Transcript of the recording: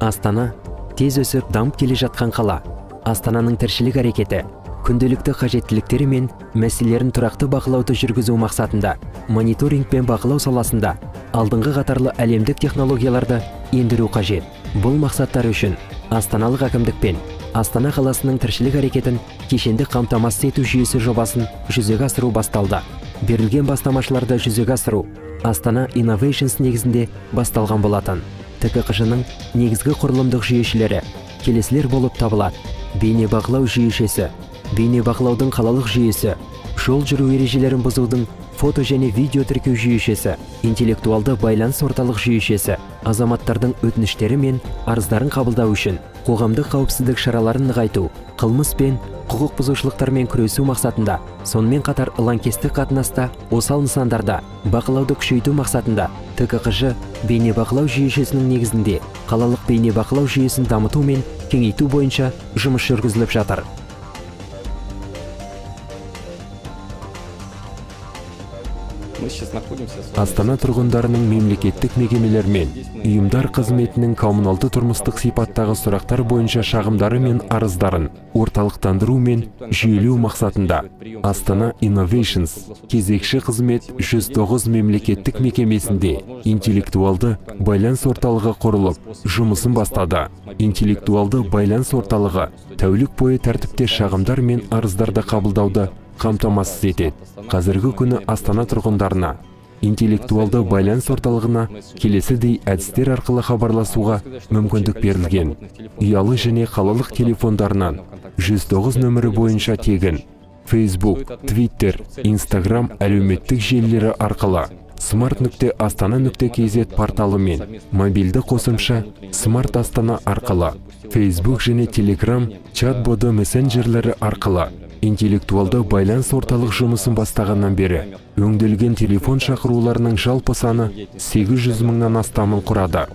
Астана тез өсіп дамып келе жатқан қала. Астананың тіршілік әрекеті, күнделікті қажеттіліктері мен мәселелерін тұрақты бақылауды жүргізу мақсатында мониторинг пен бақылау саласында алдыңғы қатарлы әлемдік технологияларды ендіру қажет. Бұл мақсаттар үшін астаналық әкімдік пен Астана қаласының тіршілік әрекетін кешенді қамтамасыз ету жүйесі жобасын жүзеге асыру басталды. Берілген бастамашыларды жүзеге асыру Астана Innovations негізінде басталған болатын. ТКХ-ның негізгі құрылымдық жүйешілері келесілер болып табылады: бейнебақылау жүйешесі, бейнебақылаудың қалалық жүйесі, жол жүру ережелерін бұзудың фото және видео тіркеу жүйешесі, интеллектуалды байланыс орталық жүйешесі, азаматтардың өтініштері мен арыздарын қабылдау үшін қоғамдық қауіпсіздік шараларын нығайту, қылмыс пен құқық бұзушылықтармен күресу мақсатында, сонымен қатар лаңкестік қатынаста осал нысандарда бақылауды күшейту мақсатында ТКХ бейнебақылау жүйесінің негізінде қалалық бейнебақылау жүйесін дамыту мен кеңейту бойынша жұмыс жүргізіліп жатыр. Астана тұрғындарының мемлекеттік мекемелер мен ұйымдар қызметінің коммуналды тұрмыстық сипаттағы сұрақтар бойынша шағымдары мен арыздарын орталықтандыру мен жүйелеу мақсатында Астана Innovations кезекші қызмет 109 мемлекеттік мекемесінде интеллектуалды байланыс орталығы құрылып, жұмысын бастады. Интеллектуалды байланыс орталығы тәулік бойы тәртіпте шағымдар мен арыздарды қабылдауды қамтамасыз етеді. Қазіргі күні Астана тұрғындарына интеллектуалды байланыс орталығына келесідей әдістер арқылы хабарласуға мүмкіндік берілген. Ұялы және қалалық телефондарынан 109 нөмірі бойынша тегін Facebook, Twitter, Instagram әлеуметтік желілері арқылы smart.astana.kz порталы мен мобильді қосымша Smart Астана арқылы Facebook және Telegram чат-боты мессенджерлері арқылы интеллектуалды байланыс орталық жұмысын бастағаннан бері өңделген телефон шақыруларының жалпы саны 800 мыңнан астамын құрады.